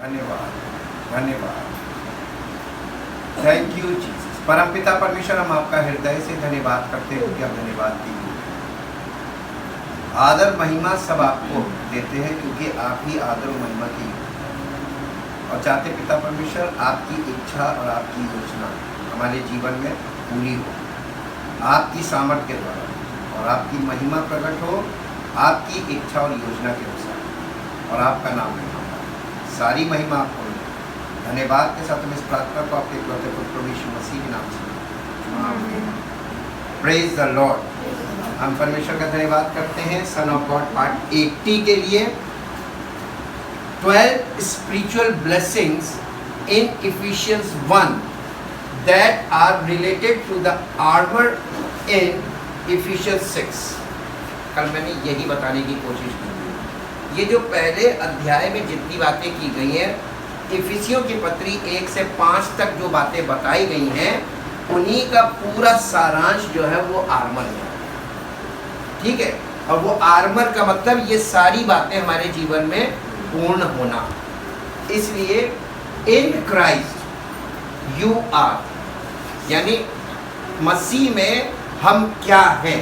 धन्यवाद, धन्यवाद। Thank you Jesus. परमपिता परमेश्वर, हम आपका हृदय से धन्यवाद करते हैं क्योंकि आप धन्यवाद दी। आदर महिमा सब आपको देते हैं क्योंकि आप ही आदर और महिमा की और चाहते पिता परमेश्वर आपकी इच्छा और आपकी योजना हमारे जीवन में पूरी हो, आपकी सामर्थ्य के द्वारा, और आपकी महिमा प्रकट हो आपकी इच्छा और योजना के अनुसार, और आपका नाम है सारी महिमा आपको मिले। धन्यवाद के साथ हम इस प्रार्थना को आपके इकलौते पुत्र यीशु मसीह के नाम से प्रेज द लॉर्ड। हम परमेश्वर का धन्यवाद करते हैं सन ऑफ गॉड पार्ट 80 के लिए 12 spiritual blessings in efficiency 1 that are related to the armor in Ephesians 6। कल मैंने यही बताने की कोशिश की। ये जो पहले अध्याय में जितनी बातें की गई हैं, इफिसियों की पत्री 1 से 5 तक जो बातें बताई गई हैं, उन्हीं का पूरा सारांश जो है वो आर्मर है, ठीक है। और वो आर्मर का मतलब ये सारी बातें हमारे जीवन में पूर्ण होना। इसलिए इन क्राइस्ट यू आर, यानी मसीह में हम क्या हैं,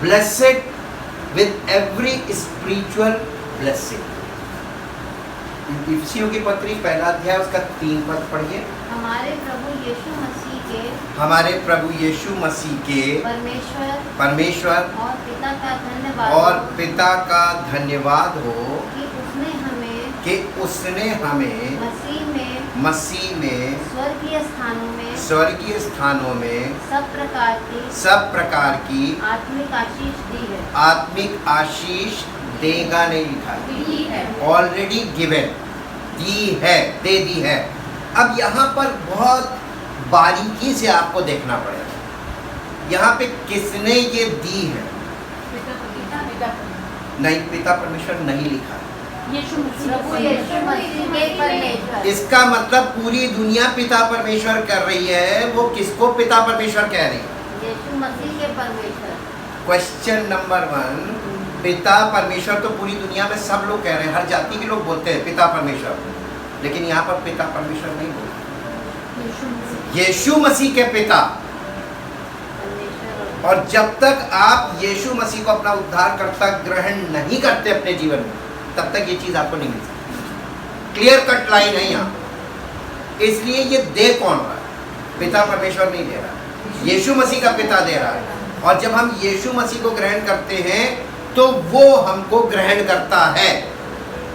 blessed with every spiritual blessing. इफिसियों की पत्री पहला अध्याय उसका 3 पद पढ़िए। हमारे प्रभु यीशु मसीह के परमेश्वर और पिता का धन्यवाद हो कि उसने हमें मसीह में स्वर्गीय स्थानों में सब प्रकार की आत्मिक आशीष देगा, नहीं लिखा है, ऑलरेडी गिवन, दी है, दे दी है। अब यहाँ पर बहुत बारीकी से आपको देखना पड़ेगा। यहाँ पे किसने ये दी है? नहीं, पिता परमेश्वर नहीं लिखा है। इसका मतलब पूरी दुनिया पिता परमेश्वर कर रही है। वो किसको पिता परमेश्वर कह रही है? यीशु मसीह के परमेश्वर। क्वेश्चन नंबर 1, पिता परमेश्वर तो पूरी दुनिया में सब लोग कह रहे हैं, हर जाति के लोग बोलते हैं पिता परमेश्वर, लेकिन यहाँ पर पिता परमेश्वर नहीं बोलते, यीशु मसीह के पिता। और जब तक आप यीशु मसीह को अपना उद्धारकर्ता ग्रहण नहीं करते अपने जीवन में, तब तक ये चीज आपको नहीं मिल सकती। क्लियर कट लाइन है यहाँ। इसलिए ये दे कौन रहा है? पिता परमेश्वर नहीं दे रहा, यीशु मसीह का पिता दे रहा है। और जब हम यीशु मसीह को ग्रहण करते हैं तो वो हमको ग्रहण करता है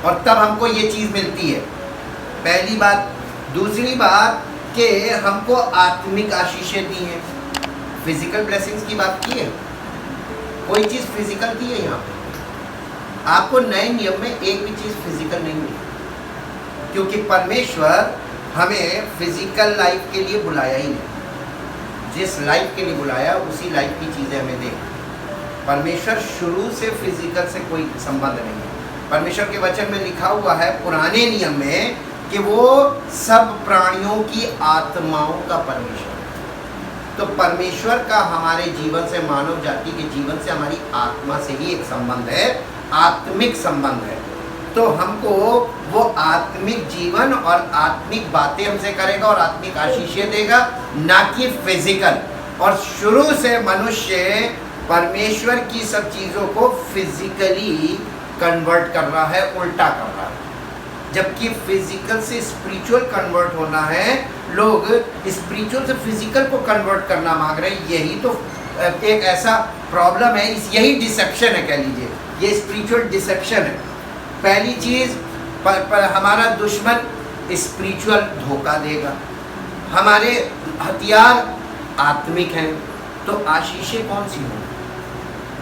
और तब हमको ये चीज मिलती है। पहली बात। दूसरी बात कि हमको आत्मिक आशीषें दी हैं। फिजिकल ब्लेसिंग्स की बात की है, कोई चीज फिजिकल दी है यहाँ पे? आपको नए नियम में एक भी चीज फिजिकल नहीं मिली, क्योंकि परमेश्वर हमें फिजिकल लाइफ के लिए बुलाया ही नहीं। जिस लाइफ के लिए बुलाया उसी लाइफ की चीजें हमें दे। परमेश्वर शुरू से फिजिकल से कोई संबंध नहीं है। परमेश्वर के वचन में लिखा हुआ है पुराने नियम में कि वो सब प्राणियों की आत्माओं का परमेश्वर है। तो परमेश्वर का हमारे जीवन से, मानव जाति के जीवन से, हमारी आत्मा से ही एक संबंध है, आत्मिक संबंध है। तो हमको वो आत्मिक जीवन और आत्मिक बातें हमसे करेगा और आत्मिक आशीषें देगा, ना कि फिजिकल। और शुरू से मनुष्य परमेश्वर की सब चीज़ों को फिजिकली कन्वर्ट कर रहा है, उल्टा कर रहा है। जबकि फिजिकल से स्पिरिचुअल कन्वर्ट होना है, लोग स्पिरिचुअल से फिजिकल को कन्वर्ट करना मांग रहे हैं। यही तो एक ऐसा प्रॉब्लम है, यही डिसेप्शन है, कह लीजिए ये स्पिरिचुअल डिसेप्शन है। पहली चीज़, हमारा दुश्मन स्पिरिचुअल धोखा देगा। हमारे हथियार आत्मिक हैं, तो आशीषें कौन सी हों?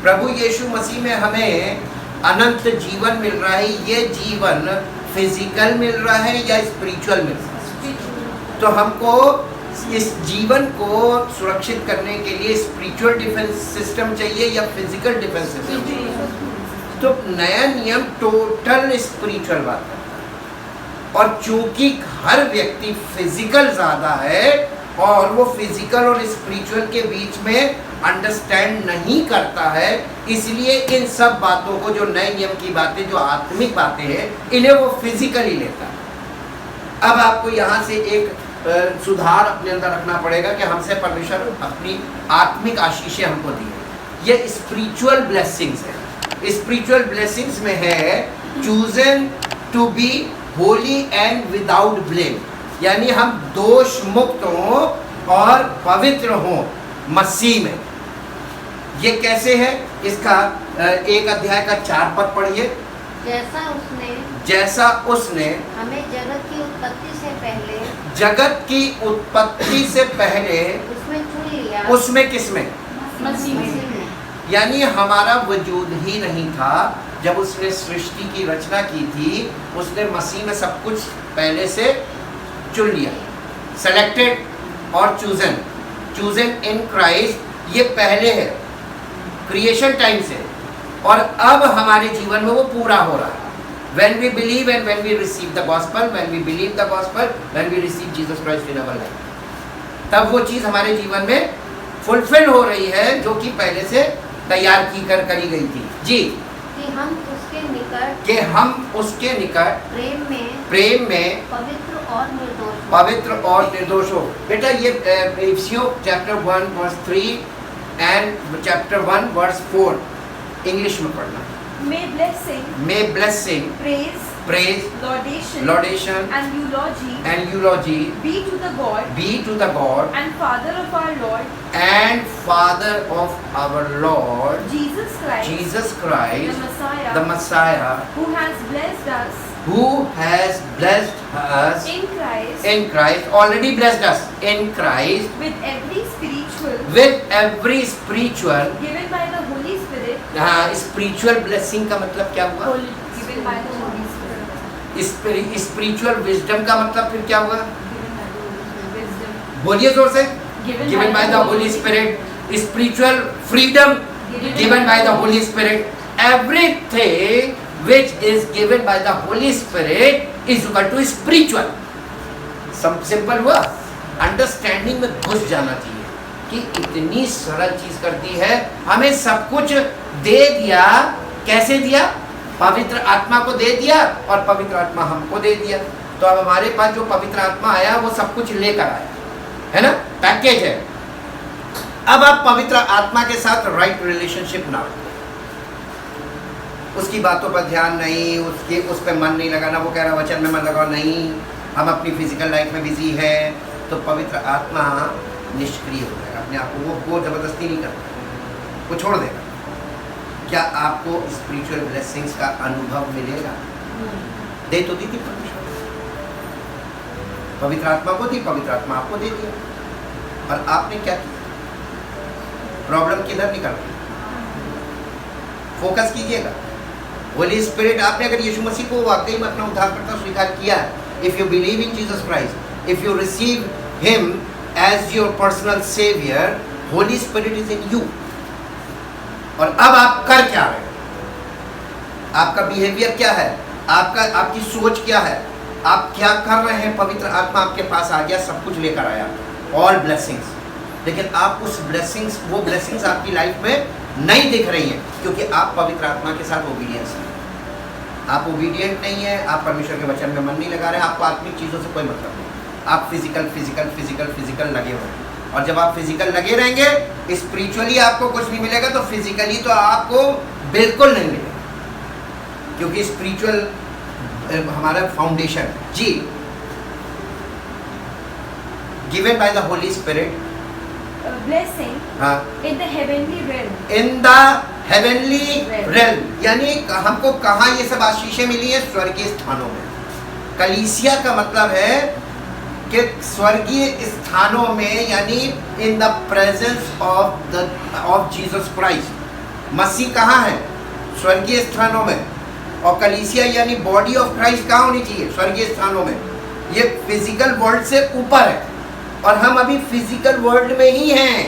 प्रभु यीशु मसीह में हमें अनंत जीवन मिल रहा है। ये जीवन फिजिकल मिल रहा है या स्पिरिचुअल मिल रहा है? तो हमको इस जीवन को सुरक्षित करने के लिए स्पिरिचुअल डिफेंस सिस्टम चाहिए या फिजिकल डिफेंस सिस्टम चाहिए? तो नया नियम टोटल स्पिरिचुअल बात है। और चूंकि हर व्यक्ति फिजिकल ज़्यादा है और वो फिजिकल और स्पिरिचुअल के बीच में अंडरस्टैंड नहीं करता है, इसलिए इन सब बातों को, जो नए नियम की बातें, जो आत्मिक बातें हैं, इन्हें वो फिजिकली लेता है। अब आपको यहाँ से एक सुधार अपने अंदर रखना पड़ेगा कि हमसे परमेश्वर अपनी आत्मिक आशीषें हमको दी है। ये स्पिरिचुअल ब्लेसिंग्स है। स्पिरिचुअल ब्लेसिंग्स में है chosen to be holy and without blame, यानी हम दोष मुक्त हों और पवित्र हों मसीह में। ये कैसे है? इसका 1 अध्याय का 4 पद पढ़िए। जैसा उसने हमें जगत की उत्पत्ति से पहले उसमें चुन लिया। उसमें किसमें? मसीह में। यानी हमारा वजूद ही नहीं था जब उसने सृष्टि की रचना की थी, उसने मसीह में सब कुछ पहले से चुन लिया, सेलेक्टेड और चूजन इन क्राइस्ट। ये पहले है क्रिएशन टाइम से, और अब हमारे जीवन में वो पूरा हो रहा है। When we believe and when we receive the gospel, when we believe the gospel, when we receive Jesus Christ in our life, तब वो चीज़ हमारे जीवन में फुलफिल हो रही है जो कि पहले से तैयार करी गई थी। जी, कि हम उसके निकट प्रेम में पवित्र और निर्दोष हो। बेटा ये इफिसियों chapter 1 verse 3 and chapter 1 verse 4 English में पढ़ना। May blessing, praise, laudation, and eulogy be to the God and Father of our Lord Jesus Christ, the Messiah, who has blessed us in Christ, already blessed us in Christ with every spiritual given by the Holy Spirit. Spiritual blessing का मतलब क्या हुआ? Given by the Holy Spirit. Spiritual wisdom का मतलब फिर क्या हुआ? Wisdom. बोलिए जोर से। Given by the Holy Spirit. Spiritual freedom given by the Holy Spirit. Everything which is given by the Holy Spirit is equal to spiritual. Simple हुआ? Understanding में घुस जाना चाहिए कि इतनी सरल चीज करती है, हमें सब कुछ दे दिया। कैसे दिया? पवित्र आत्मा को दे दिया और पवित्र आत्मा हमको दे दिया। तो अब हमारे पास जो पवित्र आत्मा आया वो सब कुछ लेकर आया है ना, पैकेज है। अब आप पवित्र आत्मा के साथ राइट रिलेशनशिप ना रखें, उसकी बातों पर ध्यान नहीं, उस पर मन नहीं लगाना। वो कह रहा वचन में मन लगाओ, नहीं, हम अपनी फिजिकल लाइफ में बिजी है, तो पवित्र आत्मा निष्क्रिय हो जाएगा अपने आप को। वो जबरदस्ती नहीं करता, वो छोड़ देगा। क्या आपको स्पिरिचुअल ब्लेसिंग्स का अनुभव मिलेगा? दे तो दी थी परमेश्वर, पवित्र आत्मा को दी, पवित्र आत्मा आपको दे दिया, और आपने क्या किया? प्रॉब्लम किधर निकल रही? फोकस कीजिएगा। होली स्पिरिट, आपने अगर यीशु मसीह को वाकई में अपना उद्धारकर्ता स्वीकार किया, if you believe in Jesus Christ, if you receive him as your personal saviour, Holy Spirit is in you. और अब आप कर क्या रहे हैं? आपका बिहेवियर क्या है? आपकी सोच क्या है? आप क्या कर रहे हैं? पवित्र आत्मा आपके पास आ गया, सब कुछ लेकर आया, ऑल ब्लेसिंग्स, लेकिन आप उस ब्लेसिंग्स, वो ब्लेसिंग्स आपकी लाइफ में नहीं दिख रही हैं, क्योंकि आप पवित्र आत्मा के साथ ओबीडियंस हैं। आप ओबीडियंट नहीं है, आप परमेश्वर के वचन में मन नहीं लगा रहे हैं, आपको आत्मिक चीज़ों से कोई मतलब नहीं, आप फिजिकल लगे हुए हैं। और जब आप फिजिकल लगे रहेंगे, स्पिरिचुअली आपको कुछ नहीं मिलेगा, तो फिजिकली तो आपको बिल्कुल नहीं मिलेगा, क्योंकि स्पिरिचुअल हमारा फाउंडेशन। जी, given by the Holy Spirit, blessing in the heavenly realm. In the heavenly realm, यानी हमको कहाँ ये सब आशीषें मिली है? स्वर्गीय स्थानों में। कलीसिया का मतलब है कि स्वर्गीय स्थानों में, यानी in the presence of Jesus Christ. मसीह कहाँ है? स्वर्गीय स्थानों में। और कलीसिया यानी बॉडी ऑफ क्राइस्ट कहाँ होनी चाहिए? स्वर्गीय स्थानों में। ये फिजिकल वर्ल्ड से ऊपर है, और हम अभी फिजिकल वर्ल्ड में ही हैं।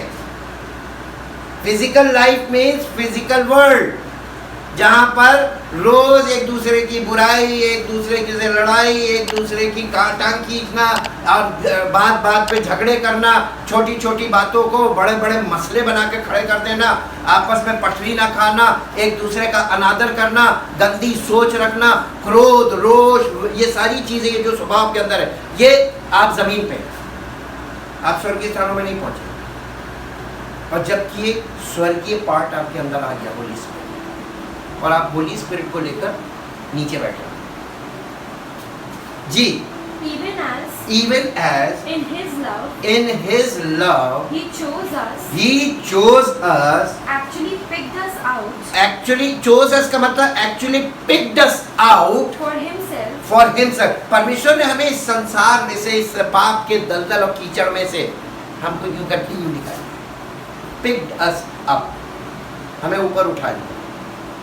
Physical life means physical world. जहाँ पर रोज एक दूसरे की बुराई, एक दूसरे की से लड़ाई, एक दूसरे की टांग खींचना और बात बात पे झगड़े करना, छोटी छोटी बातों को बड़े बड़े मसले बना के खड़े कर देना, आपस में पटरी ना खाना, एक दूसरे का अनादर करना, गंदी सोच रखना, क्रोध, रोष, ये सारी चीजें ये जो स्वभाव के अंदर है, ये आप जमीन पे, आप स्वर्गीय स्थानों में नहीं पहुंचे। और जबकि स्वर्गीय पार्ट आपके अंदर आ गया होली स्पिरिट, और आप होली स्पिरिट को लेकर नीचे बैठे जी। even as in his love he chose us, actually picked us out chose us का मतलब actually picked us out for himself. परमेश्वर ने हमें इस संसार में से, इस पाप के दलदल और कीचड़ में से हमको यूं करके यूं निकाला, picked us up, हमें ऊपर उठा लिया।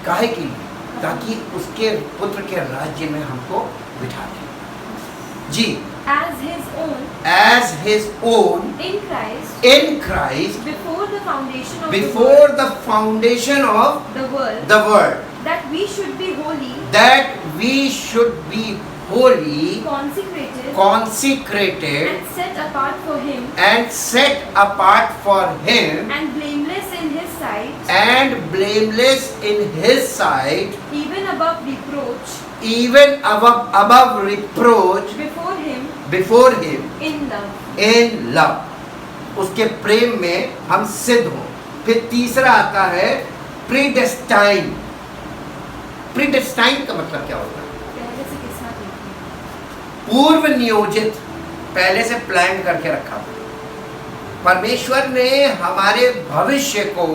काहे के लिए? ताकि उसके पुत्र के राज्य में हमको बिठा दे जी। as his own in Christ before the foundation of the world, that we should be holy, consecrated and set apart for him, and blameless in his sight, even above reproach before him in love. उसके प्रेम में हम सिद्ध हो। फिर तीसरा आता है प्रीडेस्टाइन। प्रीडेस्टाइन का मतलब क्या होता है? पूर्व नियोजित, पहले से प्लान करके रखा। परमेश्वर ने हमारे भविष्य को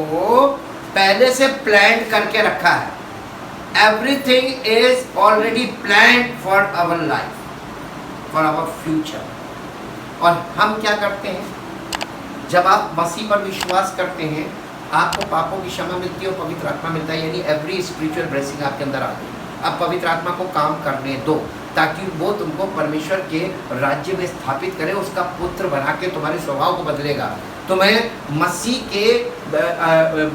पहले से प्लान करके रखा है। Everything is already planned for our life, for our future. और हम क्या करते हैं? जब आप मसीह पर विश्वास करते हैं, आपको पापों की क्षमा मिलती है और पवित्र आत्मा मिलता है, यानी एवरी स्पिरिचुअल ब्लेसिंग आपके अंदर आ गई। अब पवित्र आत्मा को काम करने दो, ताकि वो तुमको परमेश्वर के राज्य में स्थापित करे, उसका पुत्र बना के तुम्हारे स्वभाव को बदलेगा। तुम्हें मसीह के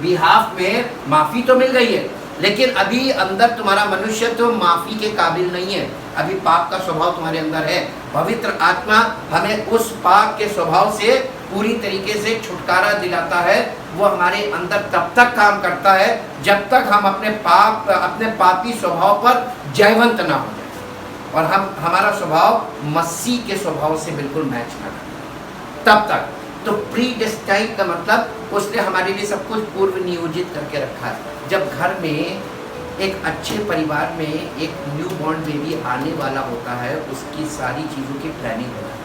बिहाफ में माफ़ी तो मिल गई है, लेकिन अभी अंदर तुम्हारा मनुष्य तो माफ़ी के काबिल नहीं है। अभी पाप का स्वभाव तुम्हारे अंदर है। पवित्र आत्मा हमें उस पाप के स्वभाव से पूरी तरीके से छुटकारा दिलाता है। वो हमारे अंदर तब तक काम करता है जब तक हम अपने पापी स्वभाव पर जयवंत ना हो जाए, और हमारा स्वभाव मसीह के स्वभाव से बिल्कुल मैच ना करे, तब तक। तो प्रीडेस्टाइन का मतलब उसने हमारे लिए सब कुछ पूर्व नियोजित करके रखा है। जब घर में एक अच्छे परिवार में एक न्यू बॉर्न बेबी आने वाला होता है, उसकी सारी चीज़ों की प्लानिंग होती है,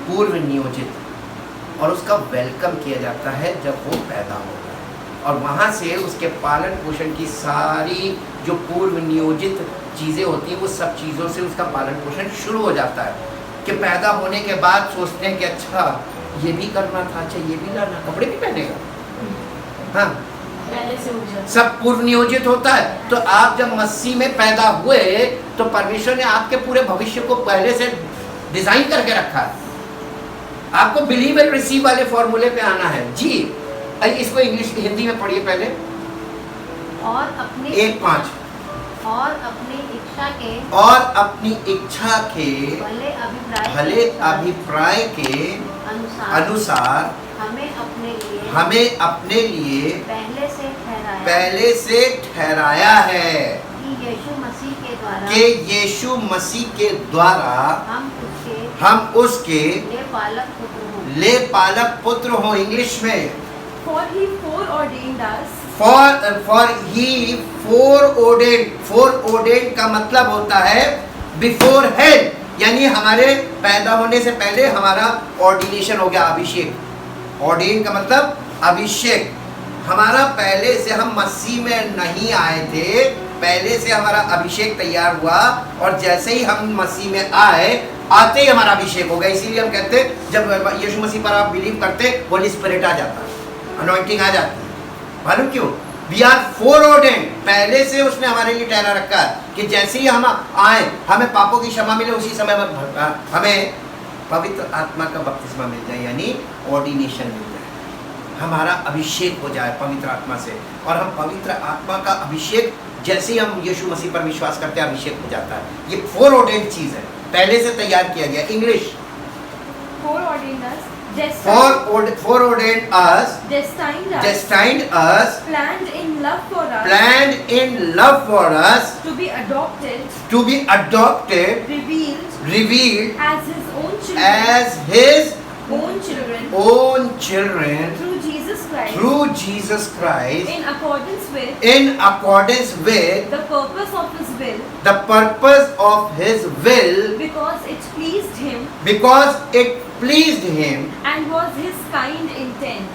पूर्व नियोजित, और उसका वेलकम किया जाता है जब वो पैदा होता है। और वहाँ से उसके पालन पोषण की सारी जो पूर्व नियोजित चीज़ें होती हैं, वो सब चीज़ों से उसका पालन पोषण शुरू हो जाता है। कि पैदा होने के बाद सोचते हैं कि अच्छा ये भी करना था, अच्छा ये भी लाना, कपड़े भी पहनेगा, हाँ, पहले से सब पूर्व नियोजित होता है। तो आप जब मसीह में पैदा हुए तो परमेश्वर ने आपके पूरे भविष्य को पहले से डिजाइन करके रखा है। आपको बिलीव एंड रिसीव वाले फॉर्मूले पे आना है जी। इसको इंग्लिश हिंदी में पढ़िए पहले। और अपनी 1:5 और अपनी इच्छा के भले अभिप्राय के अनुसार हमें अपने लिए पहले से ठहराया है कि यीशु मसीह के द्वारा हम उसके ले पालक पुत्र हो। इंग्लिश में For he foreordained us. foreordained का मतलब होता है बिफोर हेड, यानी हमारे पैदा होने से पहले हमारा ऑर्डिनेशन हो गया, अभिषेक। ऑर्डेन का मतलब अभिषेक। हमारा पहले से, हम मसीह में नहीं आए थे, पहले से हमारा अभिषेक तैयार हुआ, और जैसे ही हम मसीह में आए, आते ही हमारा अभिषेक हो गया। इसीलिए हम कहते हैं जब यीशु मसीह पर आप बिलीव करते, होली स्पिरिट आ जाता है, अनॉइंटिंग आ जाती है। मालूम क्यों? वी आर फोरऑर्डेंड, पहले से उसने हमारे लिए ठहरा रखा है कि जैसे ही हम आए, हमें पापों की क्षमा मिले, उसी समय हमें पवित्र आत्मा का बपतिस्मा मिल जाए, यानी ऑर्डिनेशन मिल जाए। हमारा अभिषेक हो जाए पवित्र आत्मा से, और हम पवित्र आत्मा का अभिषेक जैसे ही हम यीशु मसीह पर विश्वास करते हैं अभिषेक हो जाता है। ये फोरऑर्डेंड चीज है, पहले से तैयार किया गया। English Foreordained us, foreordained us, destined us, planned in love for us, planned in love for us, to be adopted, revealed as His own children, as His own children, own children through Jesus Christ, in accordance with the purpose of His will, because it pleased Him, and was His kind intent.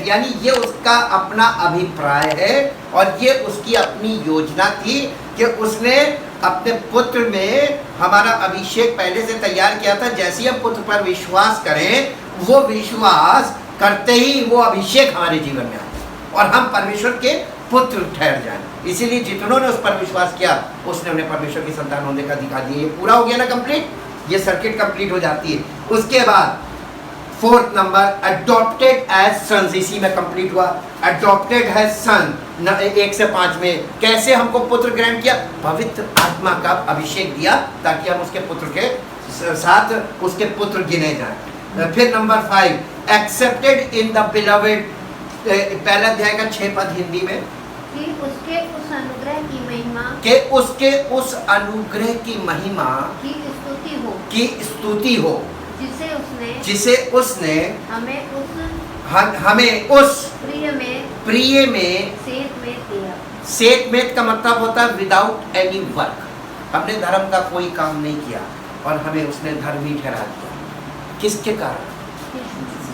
यानी ये उसका अपना अभिप्राय है और ये उसकी अपनी योजना थी कि उसने अपने पुत्र में हमारा अभिषेक पहले से तैयार किया था। जैसे ही हम पुत्र पर विश्वास करें, वो विश्वास करते ही वो अभिषेक हमारे जीवन में आए और हम परमेश्वर के पुत्र ठहर जाएं। इसीलिए जितनों ने उस पर विश्वास किया उसने उन्हें परमेश्वर की संतान होने का दिखा दिया। ये पूरा हो गया ना, कंप्लीट, ये सर्किट कंप्लीट हो जाती है। उसके बाद fourth number, adopted as sons, इसी में कंप्लीट हुआ। अडॉप्टेड एज सन 1 से 5 में कैसे हमको पुत्र ग्रहण किया? पवित्र आत्मा का अभिषेक दिया ताकि हम उसके पुत्र के साथ उसके पुत्र गिने जाएं। फिर number 5, accepted in the beloved, पहला अध्याय का 6 पद हिंदी में, कि उसके उस अनुग्रह की महिमा, कि उसके उस अनुग्रह की महिमा की स्तुति हो, जिसे उसने हमें उस प्रिय में सेतमेत का मतलब होता है विदाउट एनी वर्क। हमने धर्म का कोई काम नहीं किया और हमें उसने धर्मी ठहरा दिया। किसके कारण?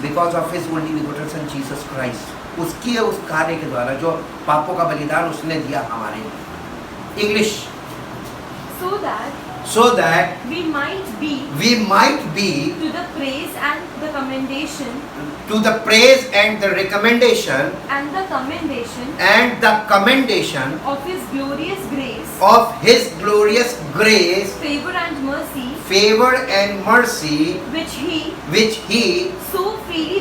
Because of his only begotten son Jesus Christ, उसकी उस कार्य के द्वारा जो पापों का बलिदान उसने दिया हमारे लिए। English, so that we might be to the praise and the commendation and the recommendation and the commendation of his glorious grace, favor and mercy, which he so freely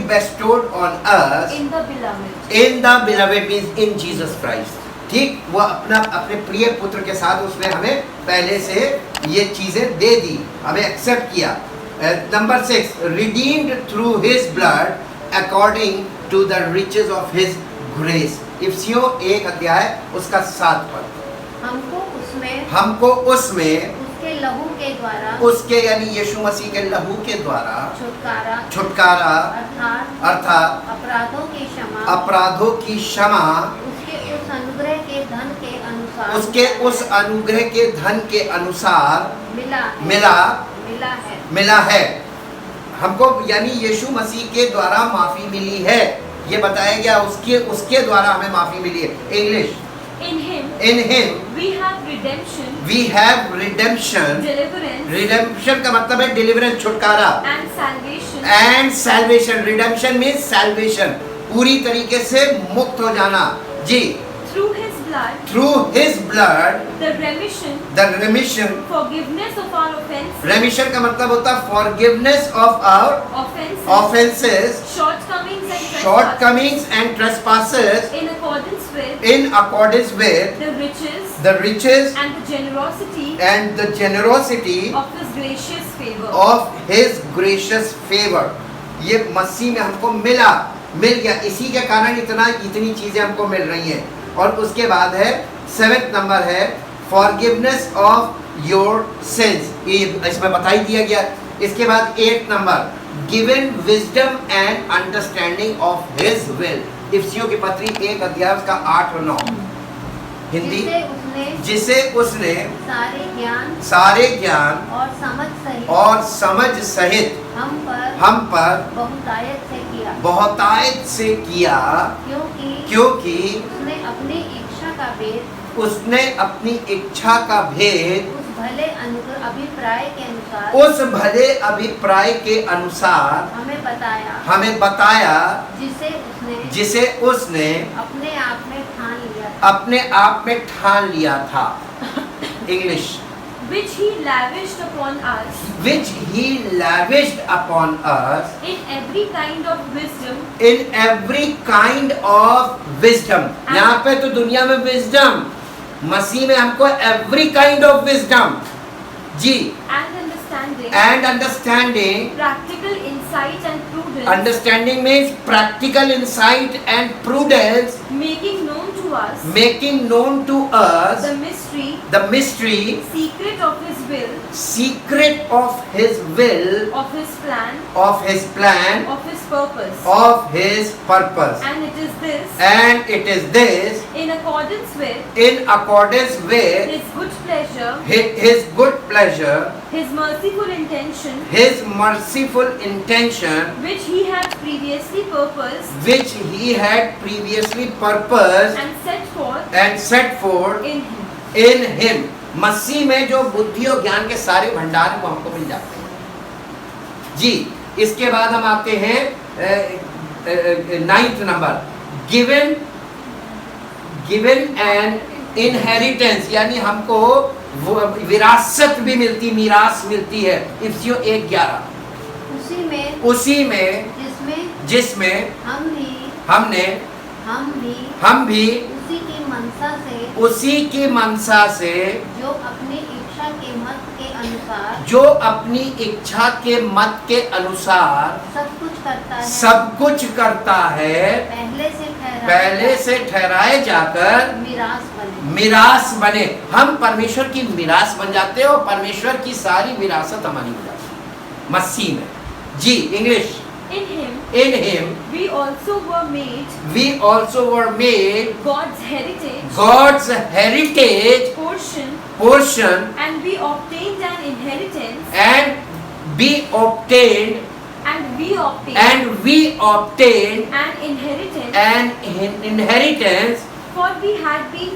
bestowed on us in the beloved means in Jesus Christ। ठीक, वो अपने प्रिय पुत्र के साथ उसने हमें पहले से ये चीजें दे दी, हमें एक्सेप्ट किया। Number 6, redeemed through his blood according to the riches of his grace. इफिसियों 1 अध्याय उसका 7 पद, हमको उसमें उसके लहू के द्वारा, उसके यानी यीशु मसीह के लहू के द्वारा छुटकारा अर्थात अपराधों की क्षमा उसके उस अनुग्रह के धन के अनुसार मिला है हमको, यानी यीशु मसीह के द्वारा माफी मिली है। ये बताया गया उसके द्वारा हमें माफी मिली है। English, in him we have redemption, redemption का मतलब है deliverance, छुटकारा, and salvation, redemption means salvation, पूरी तरीके से मुक्त हो जाना। जी, through his blood the remission, forgiveness of our offenses, remission का मतलब होता है forgiveness of our offenses, shortcomings and trespasses in accordance with the riches and the generosity of his gracious favor। ये मसीह में हमको मिल गया, इसी के कारण इतनी चीजें हमको मिल रही हैं। और उसके बाद है 7th नंबर है फॉरगिवनेस ऑफ योर सिंस, ये इसमें बता ही दिया गया। इसके बाद 8th number given wisdom and understanding of his will. इफिसियों की पत्री 1 अध्याय उसका 8 और 9 हिंदी, जिसे उसने सारे ज्ञान और समझ सहित हम पर बहुतायत से किया, क्योंकि उसने अपनी इच्छा का भेद उस भले अभिप्राय के अनुसार हमें बताया, जिसे उसने अपने आप में ठान लिया था। English, which he lavished upon us which he lavished upon us in every kind of wisdom in every kind of wisdom. यहाँ पे तो दुनिया में wisdom, मसीह में हमको every kind of wisdom ji, and understanding, understanding. practical insight and prudence, Understanding means practical insight and prudence, making known to us making known to us the mystery, the mystery, secret of his will, secret of his will, of his plan, of his plan, of his purpose. of his purpose. And it is this, And it is this in accordance with in accordance with his good pleasure, his good pleasure, his merciful intention, his merciful intention, which he had previously purposed which he had previously purposed and set forth in in him. him. मसीह में जो बुद्धि और ज्ञान के सारे भंडार हैं वो हमको मिल जाते हैं जी। इसके बाद हम आते हैं 9th number, given and inheritance, यानी हमको विरासत भी मिलती, मीरास मिलती है। इफ्सियों 1:11, उसी में जिसमें हम भी उसी की मनसा से जो अपनी इच्छा के मत के अनुसार जो अपनी इच्छा के मत के अनुसार सब कुछ करता है पहले से ठहराए जाकर मिरास बने। हम परमेश्वर की मिरास बन जाते हैं और परमेश्वर की सारी विरासत हमारी हो जाती है मसीह में जी। English, in him we also were made God's heritage portion, and we obtained an inheritance and we obtained an inheritance, for we have been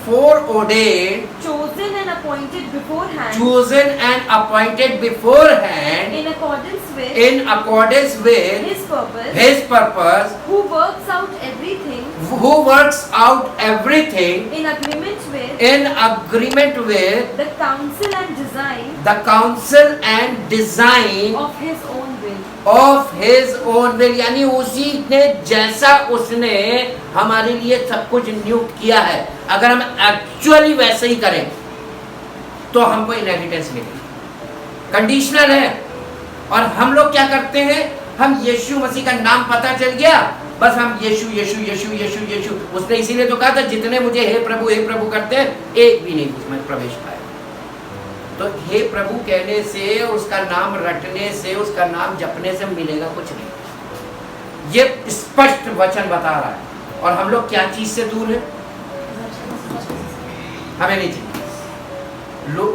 foreordained, chosen and appointed beforehand in accordance with his purpose, who works out everything in agreement with the counsel and design of his own will. यानी उसी ने जैसा उसने हमारे लिए सब कुछ नियुक्त किया है, अगर हम एक्चुअली वैसे ही करें तो हमको इनहेरिटेंस मिलेगी। कंडीशनल है। और हम लोग क्या करते हैं, हम यीशु मसीह का नाम पता चल गया, बस हम यीशु यीशु यीशु यीशु यीशु, उसने इसीलिए तो कहा था जितने मुझे हे प्रभु करते हैं एक भी नहीं उसमें प्रवेश पाए। तो हे प्रभु कहने से, उसका नाम रटने से, उसका नाम जपने से मिलेगा कुछ नहीं। ये स्पष्ट वचन बता रहा है। और हम लोग क्या चीज से दूर हैं, हमें नहीं चाहिए।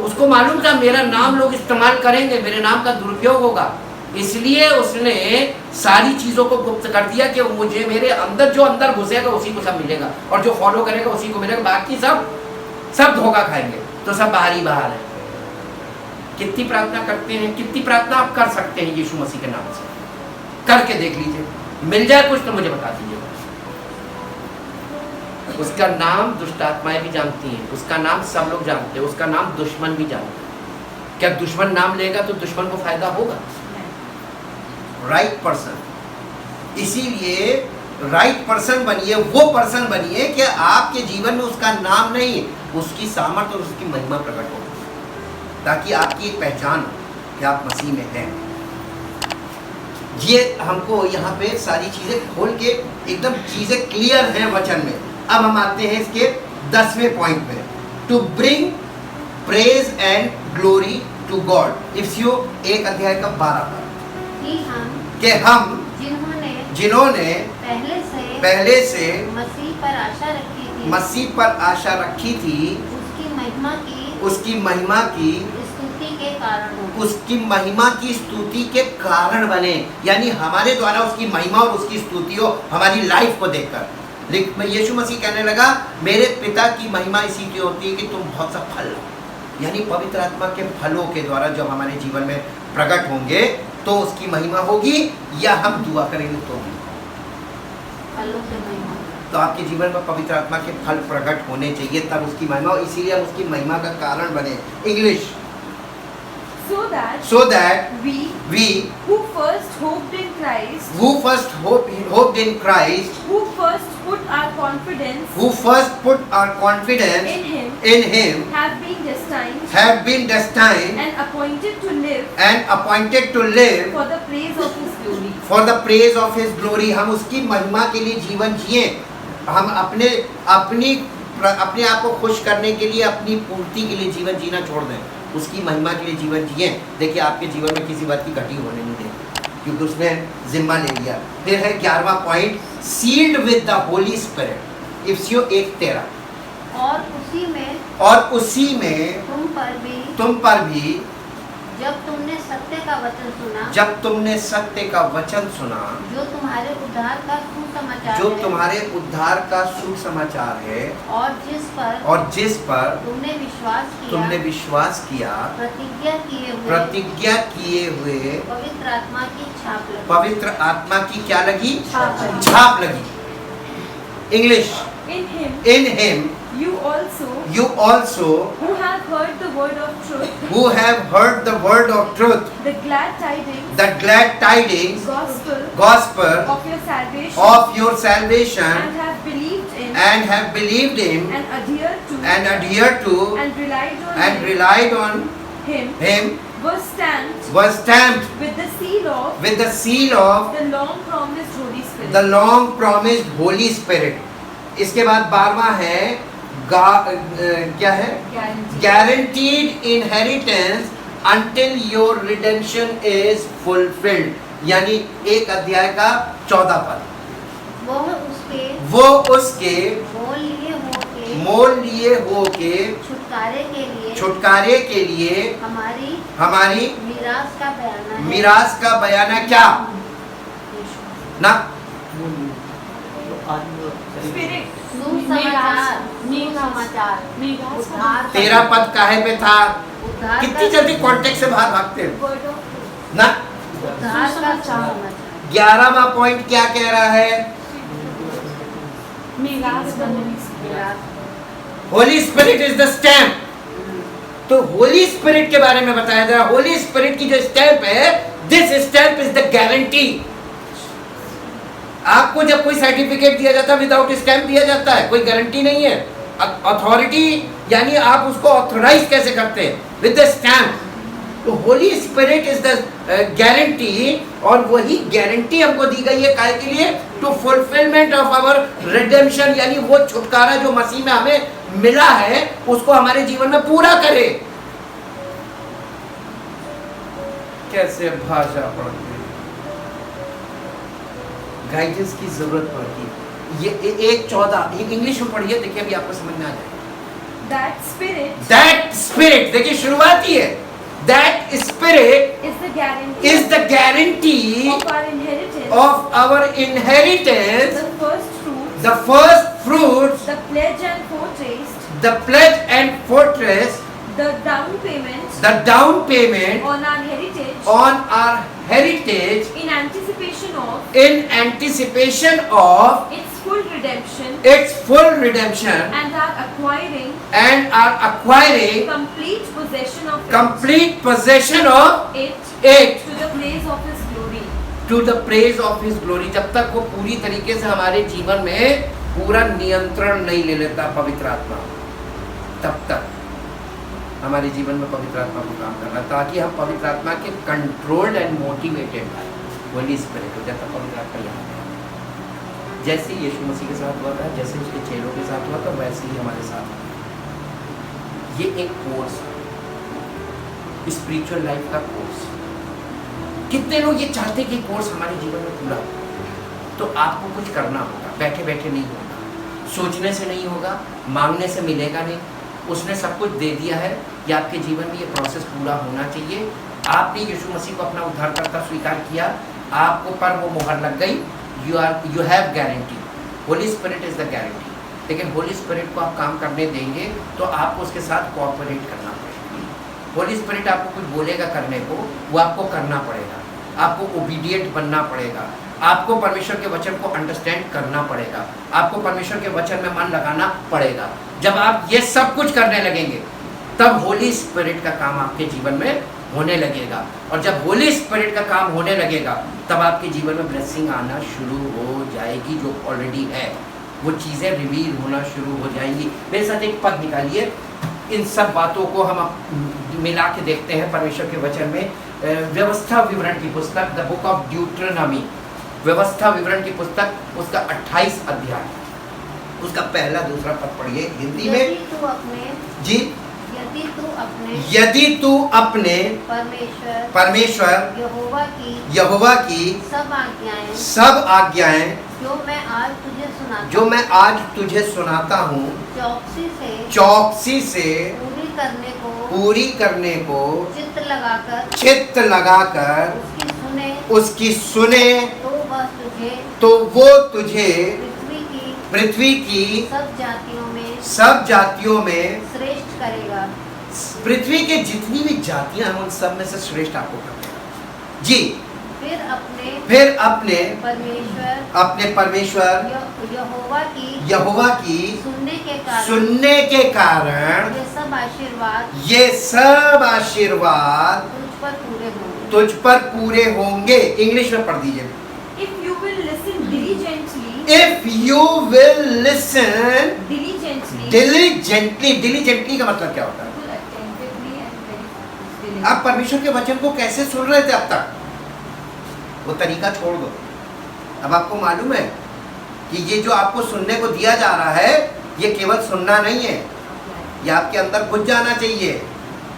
उसको मालूम था मेरा नाम लोग इस्तेमाल करेंगे, मेरे नाम का दुरुपयोग होगा, इसलिए उसने सारी चीजों को गुप्त कर दिया कि मुझे मेरे अंदर जो अंदर घुसेगा उसी को सब मिलेगा, और जो फॉलो करेगा उसी को मिलेगा, बाकी सब धोखा खाएंगे, तो सब बाहर ही बाहर है। कितनी प्रार्थना करते हैं, कितनी प्रार्थना आप कर सकते हैं यीशु मसीह के नाम से, करके देख लीजिए, मिल जाए कुछ तो मुझे बता दीजिए। उसका नाम दुष्ट आत्माएं भी जानती हैं, उसका नाम सब लोग जानते हैं, उसका नाम दुश्मन भी जानते हैं। क्या दुश्मन नाम लेगा तो दुश्मन को फायदा होगा? Right person. इसीलिए राइट पर्सन बनिए, वो पर्सन बनिए कि आपके जीवन में उसका नाम नहीं, उसकी सामर्थ और उसकी महिमा प्रकट हो, ताकि आपकी एक पहचान हो कि आप मसीह में हैं। ये हमको यहाँ पे सारी चीज़ें खोल के एकदम चीज़ें क्लियर हैं वचन में। अब हम आते हैं इसके 10वें पॉइंट पे, to bring praise and glory to God. इफ्सियो 1:12 कि हम जिन्होंने पहले से मसीह पर आशा रखी थी उसकी महिमा की स्तुति के कारण बने, यानी हमारे द्वारा उसकी महिमा और उसकी स्तुति हो हमारी लाइफ को देखकर। यीशु मसीह कहने लगा मेरे पिता की महिमा इसी की होती है कि तुम बहुत सा फल लो, यानी पवित्र आत्मा के फलों के द्वारा जब हमारे जीवन में प्रकट होंगे तो उसकी महिमा होगी, या हम दुआ करेंगे तो भी तो आपके जीवन में पवित्र आत्मा के फल प्रकट होने चाहिए, तब उसकी महिमा, और इसीलिए हम उसकी महिमा का कारण बने। English, so so that we who first hoped in Christ, who first hoped in Christ, who first put our confidence who first put our confidence in Him, in Him, have been destined have been destined and appointed to live and appointed to live for the praise of His glory. for the praise of His glory। हम उसकी महिमा के लिए जीवन जिए, हम अपने आप को खुश करने के लिए, अपनी पूर्ति के लिए जीवन जीना छोड़ दें, उसकी महिमा के लिए जीवन जिए। देखिए आपके जीवन में किसी बात की घटी होने नहीं देंगे, क्योंकि उसने जिम्मा ले लिया। फिर है 11वां point, sealed with the Holy Spirit. इफ्सियो 1:13। और उसी में तुम पर भी जब तुमने सत्य का वचन सुना, जब तुमने सत्य का वचन सुना, जो तुम्हारे उद्धार का सुसमाचार जो है, तुम्हारे उद्धार का सुसमाचार है, और जिस पर तुमने विश्वास किया, प्रतिज्ञा किए हुए पवित्र आत्मा की छाप लगी। पवित्र आत्मा की क्या लगी? छाप लगी। English, In Him, you also you also who have heard the word of truth, who have heard the word of truth, the glad tidings, the glad tidings, gospel of your salvation, of your salvation, and have believed in and have believed in and adhered to and relied on him, was stamped with the seal of the long promised Holy Spirit. the long promised Holy Spirit। इसके बाद 12वां है क्या है? Guaranteed inheritance until your redemption is fulfilled। यानी एक अध्याय का 14 पद। वो उसके मोल लिए हो के छुटकारे के लिए हमारी मीरास का बयाना क्या ना? सुसमाचार। 13 पद काहे पे था? कितनी जल्दी कॉन्टेक्स्ट से बाहर भागते हैं ना। 11वां पॉइंट क्या कह रहा है? Holi Spirit is the stamp. तो होली स्पिरिट के बारे में बताया जा रहा है। होली स्पिरिट की जो स्टैम्प है, this stamp is the guarantee. आपको जब कोई सर्टिफिकेट दिया जाता है विदाउट स्टैम्प दिया जाता है, कोई गारंटी नहीं है। अथॉरिटी यानी आप उसको ऑथराइज कैसे करते हैं? With the stamp. तो Holy Spirit is the guarantee, और वही गारंटी हमको दी गई है काहे के लिए? To fulfilment of our redemption, यानी वो छुटकारा जो मसीह में हमें मिला है उसको हमारे जीवन में पूरा करे। कैसे भाषा पढ़ती है, गाइडेंस की जरूरत पड़ती है। ये 1:14 इंग्लिश में पढ़िए, देखिए अभी आपको समझ में आ जाएगा। That spirit देखिए शुरुआत ही है। That spirit is the guarantee of our inheritance, the first fruits, the pledge and foretaste, the pledge and fortress, the down payment on our heritage in anticipation of its full redemption, and are acquiring complete possession possession of it to the praise of His glory. to the praise of His glory। जब तक वो पूरी तरीके से हमारे जीवन में पूरा नियंत्रण नहीं ले लेता पवित्र आत्मा, तब तक हमारे जीवन में पवित्र आत्मा को काम करना, ताकि हम पवित्र आत्मा के controlled and motivated Holi spirit हो जाता। पवित्र आत्मा यहाँ जैसे यीशु मसीह के साथ हुआ था, जैसे उसके चेलों के साथ हुआ था, वैसे ही हमारे साथ। ये एक कोर्स, स्पिरिचुअल लाइफ का कोर्स। कितने लोग ये चाहते कि कोर्स हमारे जीवन में पूरा हो? तो आपको कुछ करना होगा, बैठे बैठे नहीं होगा, सोचने से नहीं होगा, मांगने से मिलेगा नहीं। उसने सब कुछ दे दिया है। कि आपके जीवन में ये प्रोसेस पूरा होना चाहिए। आपने यीशु मसीह को अपना उद्धारकर्ता स्वीकार किया, आपको पर वो मोहर लग गई, you have guarantee. Holi Spirit is the guarantee. लेकिन होली स्पिरिट को आप काम करने देंगे तो आपको उसके साथ कोऑपरेट करना पड़ेगा। होली स्पिरिट आपको कुछ बोलेगा करने को, वो आपको करना पड़ेगा। आपको ओबीडिएंट बनना पड़ेगा, आपको परमेश्वर के वचन को अंडरस्टैंड करना पड़ेगा, आपको परमेश्वर के वचन में मन लगाना पड़ेगा। जब आप ये सब कुछ करने लगेंगे तब होली स्पिरिट का काम आपके जीवन में होने लगेगा, और जब होली स्पिरिट का काम होने लगेगा तब आपके जीवन में ब्लेसिंग आना शुरू हो जाएगी, जो ऑलरेडी है वो चीज़ें रिवील होना शुरू हो जाएंगी। मेरे साथ एक पद निकालिए, इन सब बातों को हम मिला के देखते हैं परमेश्वर के वचन में। व्यवस्था विवरण की पुस्तक, द बुक ऑफ ड्यूटरनॉमी, व्यवस्था विवरण की पुस्तक, उसका 28 अध्याय, उसका पहला दूसरा पद पढ़िए हिंदी में। यदि तू अपने जी, यदि तू अपने परमेश्वर यहोवा की सब आज्ञाएं जो मैं आज तुझे सुनाता हूँ चौकसी से पूरी करने को चित्त लगाकर उसकी सुने तो वो तुझे पृथ्वी की सब जातियों में श्रेष्ठ करेगा। पृथ्वी के जितनी भी जातियां हैं उन सब में से श्रेष्ठ आपको करेगा। जी, फिर अपने परमेश्वर यहोवा की सुनने के कारण ये सब आशीर्वाद तुझ पर पूरे होंगे। इंग्लिश में पढ़ दीजिए। If you will listen diligently, diligently का मतलब क्या होता है? आप परमेश्वर के वचन को कैसे सुन रहे थे अब तक? वो तरीका छोड़ दो। अब आपको मालूम है कि ये जो आपको सुनने को दिया जा रहा है ये केवल सुनना नहीं है, ये आपके अंदर घुस जाना चाहिए,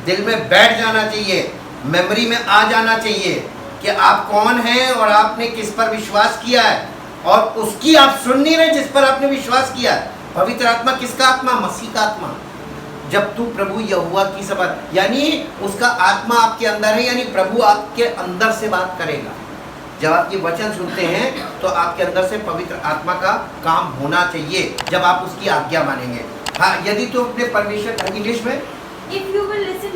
दिल में बैठ जाना चाहिए, मेमोरी में आ जाना चाहिए कि आप कौन हैं और आपने किस पर विश्वास किया है, और उसकी आप सुन नहीं रहे जिस पर आपने विश्वास किया है। पवित्र आत्मा किसका आत्मा? मसीह का आत्मा। जब तू प्रभु यहोवा की शपथ, यानी उसका आत्मा आपके अंदर है, यानी प्रभु आपके अंदर से बात करेगा। जब आप ये वचन सुनते हैं तो आपके अंदर से पवित्र आत्मा का काम होना चाहिए जब आप उसकी आज्ञा मानेंगे। हाँ, यदि तू अपने परमेश्वर, इंग्लिश में, if you will listen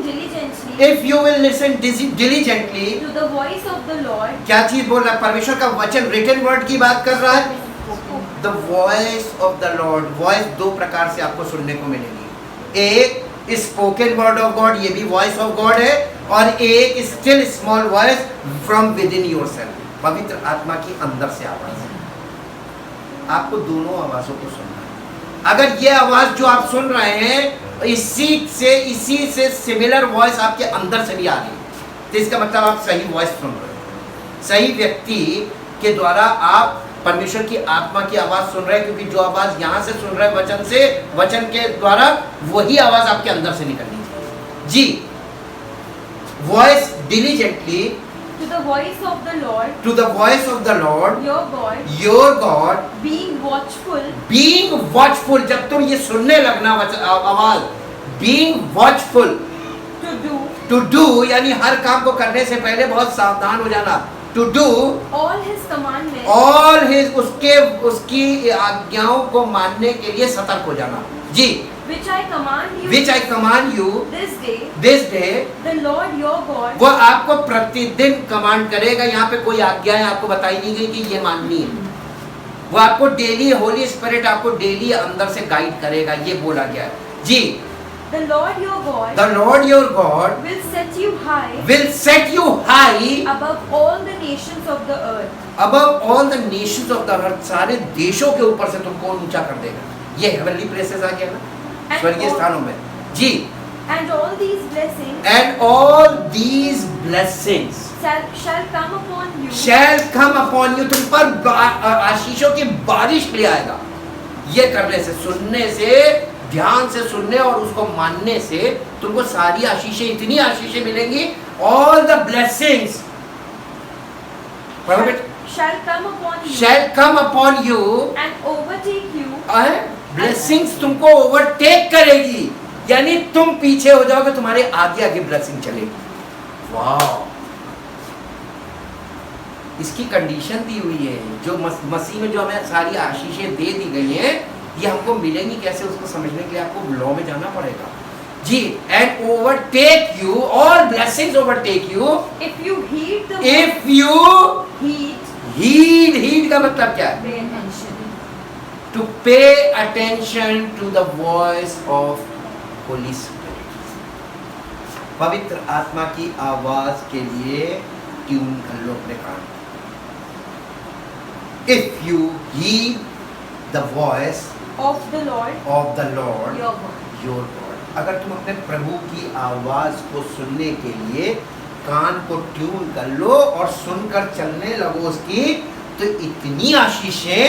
diligently, to the voice of the Lord, क्या चीज बोल रहा है? परमेश्वर का वचन, रिटन वर्ड की बात कर रहा है। The voice of the Lord, voice दो प्रकार से आपको सुनने को मिलेगी। एक स्पोकन वर्ड ऑफ गॉड, ये भी वॉइस ऑफ गॉड है, और एक still small voice from with in your self, पवित्र आत्मा की अंदर से आवाज है। आपको दोनों आवाजों को सुनना है। अगर ये आवाज जो आप सुन रहे हैं इसी से सिमिलर वॉइस आपके अंदर से भी आ रही है, तो इसका मतलब आप सही वॉइस सुन रहे हैं, सही व्यक्ति के द्वारा आप परमेश्वर की आत्मा की आवाज सुन रहे हैं, क्योंकि जो आवाज यहाँ से सुन रहे हैं वचन से, वचन के द्वारा वही आवाज आपके अंदर से निकलनी चाहिए। जी, voice diligently, to the voice of the Lord, to the voice of the Lord, your God, being watchful, जब तुम ये सुनने लगना आवाज, being watchful, to do यानी हर काम को करने से पहले बहुत सावधान हो जाना, to do all his commandments, उसकी आज्ञाओं को मानने के लिए सतर्क हो जाना। जी, which I command you this day, the Lord your God, वो आपको प्रतिदिन कमांड करेगा। यहाँ पे कोई आज्ञाएं आपको बताई नहीं गई कि ये माननी है, वो आपको डेली, होली स्पिरिट आपको डेली अंदर से गाइड करेगा, ये बोला गया है। जी, the Lord your God will set you high above all the nations of the earth, सारे देशों के ऊपर से तुमको ऊंचा कर देगा। ये हेवनली प्लेसेस आ गया ना, स्वर्गीय स्थानों में। जी, and all these blessings shall come upon you, तुम पर आशीषों की बारिश ले आएगा। ये करने से, सुनने से, ध्यान से सुनने और उसको मानने से तुमको सारी आशीषें, इतनी आशीषें मिलेंगी। all the blessings shall come upon you and overtake you, blessings तुमको ओवरटेक करेगी, यानी तुम पीछे हो जाओगे, तुम्हारे आगे आगे ब्लेसिंग चलेगी। वाह, इसकी कंडीशन दी हुई है। जो मसीह में जो हमें सारी आशीषें दे दी गई हैं, ये हमको मिलेंगी कैसे, उसको समझने के लिए आपको लॉ में जाना पड़ेगा। जी, and overtake you, all blessings overtake you if you heed the if you heed का मतलब क्या है? pay attention. To pay attention to the voice of Holy Spirit. पवित्र आत्मा की आवाज के लिए ट्यून कर लो अपने कान। If you heed the voice Of the Lord, of the Lord your God. Your God, अगर तुम अपने प्रभु की आवाज को सुनने के लिए कान को ट्यून कर लो और सुनकर चलने लगो उसकी, तो इतनी आशीषें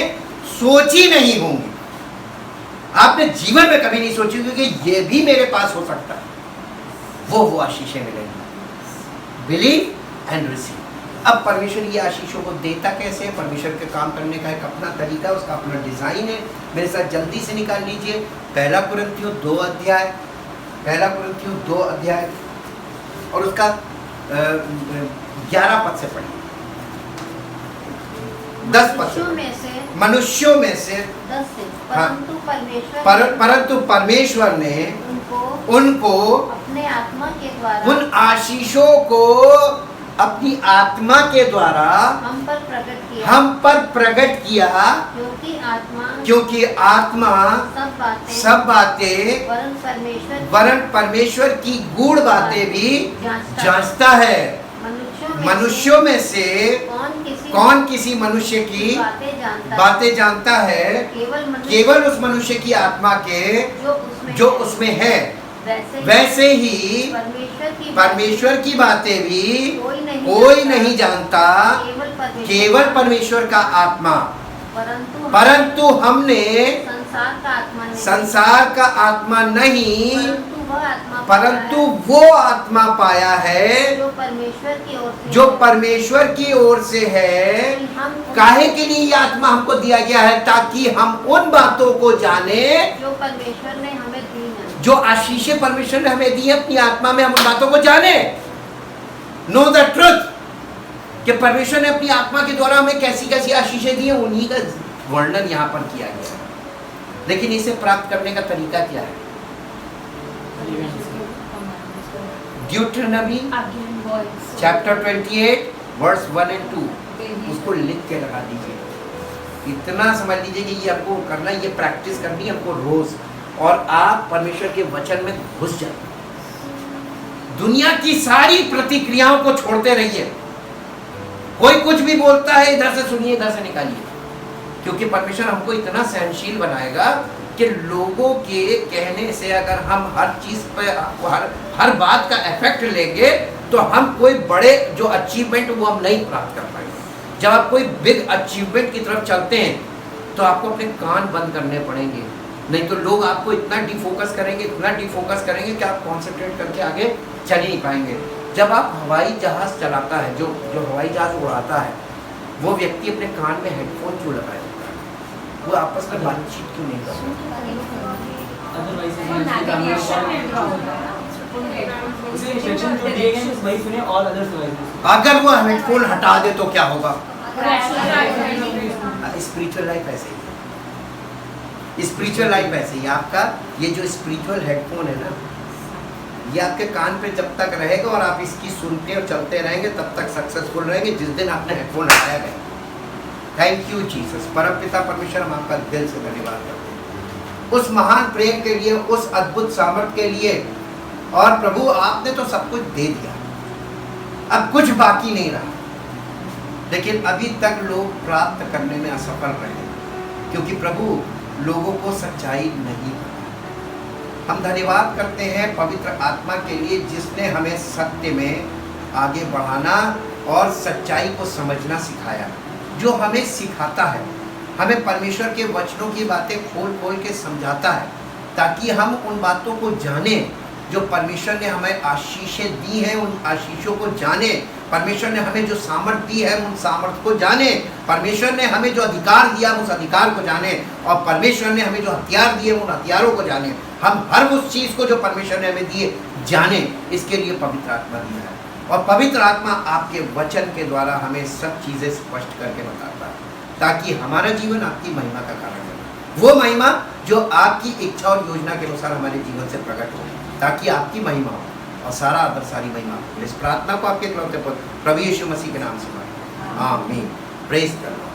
सोची नहीं होंगी, आपने जीवन में कभी नहीं सोची होगी कि ये भी मेरे पास हो सकता है। वो आशीषें मिलेंगी। Believe and receive. अब परमेश्वर ये आशीषों को देता कैसे है? परमेश्वर के काम करने का एक अपना तरीका, उसका अपना डिजाइन है। मेरे साथ जल्दी से निकाल लीजिए पहला कुरिन्थियों 2 अध्याय, पहला कुरिन्थियों 2 अध्याय और उसका 11 पद से पढ़िए, 10 पद से। मनुष्यों में से 10 से, हाँ। परंतु परमेश्वर ने उनको अपने आत्मा के द्वारा उन आशीषों को अपनी आत्मा के द्वारा हम पर प्रकट किया, क्योंकि आत्मा सब बातें वरन परमेश्वर की गूढ़ बातें भी जांचता है। मनुष्यों में से कौन किसी मनुष्य की बातें जानता है? केवल उस मनुष्य की आत्मा के जो उसमें है। वैसे ही परमेश्वर की बातें भी कोई नहीं जानता, केवल परमेश्वर का आत्मा। परंतु हमने संसार का आत्मा नहीं, परंतु वो आत्मा पाया है जो परमेश्वर की ओर से है। काहे के लिए ये आत्मा हमको दिया गया है? ताकि हम उन बातों को जाने जो परमेश्वर ने हमें दी है, जो आशीषें परमेश्वर ने हमें दी है अपनी आत्मा में, हम उन बातों को जाने। नो द ट्रुथ, कि परमेश्वर ने अपनी आत्मा के द्वारा हमें कैसी कैसी आशीषें दी है, उन्हीं का वर्णन यहाँ पर किया गया है। लेकिन इसे प्राप्त करने का तरीका क्या है? ड्यूटरनमी चैप्टर 28 वर्स 1 और 2, उसको लिख के लगा दीजिए। इतना समझ लीजिए कि ये हमको करना, ये प्रैक्टिस करनी है हमको रोज, और आप परमेश्वर के वचन में घुस जाए। दुनिया की सारी प्रतिक्रियाओं को छोड़ते रहिए। कोई कुछ भी बोलता है, इधर से सुनिए, इधर से निकालिए, क्योंकि परमेश्वर हमको इतना सहनशील बनाएगा कि लोगों के कहने से अगर हम हर चीज पे हर बात का इफेक्ट लेंगे तो हम कोई बड़े जो अचीवमेंट वो हम नहीं प्राप्त कर पाएंगे। जब आप कोई बिग अचीवमेंट की तरफ चलते हैं तो आपको अपने कान बंद करने पड़ेंगे, नहीं तो लोग आपको इतना डिफोकस करेंगे कि आप कॉन्सेंट्रेट करके आगे चल ही नहीं पाएंगे। जब आप हवाई जहाज चलाता है, जो हवाई जहाज उड़ाता है, वो व्यक्ति अपने कान में हेडफोन क्यों लगाए होता है? वो आपस में बातचीत क्यों नहीं करता? अगर वो हेडफोन हटा दे तो क्या होगा? स्पिरिचुअल लाइफ ऐसे ही है। स्पिरिचुअल लाइफ ऐसे ही, आपका ये जो स्पिरिचुअल हेडफोन है ना, ये आपके कान पे जब तक रहेगा और आप इसकी सुनते और चलते रहेंगे तब तक सक्सेसफुल रहेंगे। जिस दिन आपने हेडफोन हटाया गया, थैंक यू जीसस। परमपिता परमेश्वर, हम आपका दिल से धन्यवाद करते हैं उस महान प्रेम के लिए, उस अद्भुत सामर्थ के लिए। और प्रभु, आपने तो सब कुछ दे दिया, अब कुछ बाकी नहीं रहा, लेकिन अभी तक लोग प्राप्त करने में असफल रहे, क्योंकि प्रभु लोगों को सच्चाई नहीं पता। हम धन्यवाद करते हैं पवित्र आत्मा के लिए, जिसने हमें सत्य में आगे बढ़ाना और सच्चाई को समझना सिखाया, जो हमें सिखाता है, हमें परमेश्वर के वचनों की बातें खोल खोल के समझाता है, ताकि हम उन बातों को जानें जो परमेश्वर ने हमें आशीषें दी हैं, उन आशीषों को जाने। परमेश्वर ने हमें जो सामर्थ दी है, उन सामर्थ को जाने। परमेश्वर ने हमें जो अधिकार दिया, उस अधिकार को जाने। और परमेश्वर ने हमें जो हथियार दिए, उन हथियारों को जाने। हम हर उस चीज़ को जो परमेश्वर ने हमें दिए जाने, इसके लिए पवित्र आत्मा दिया है। और पवित्र आत्मा आपके वचन के द्वारा हमें सब चीज़ें स्पष्ट करके बताता है, ताकि हमारा जीवन आपकी महिमा का कारण बने। वो महिमा जो आपकी इच्छा और योजना के अनुसार हमारे जीवन से प्रकट हो। ताकि आपकी महिमा हो और सारा आदर सारी महिमा हो। इस प्रार्थना को आपके इकलौते पुत्र प्रभु यीशु मसीह के नाम से मांगते हैं। आमीन। Praise the Lord.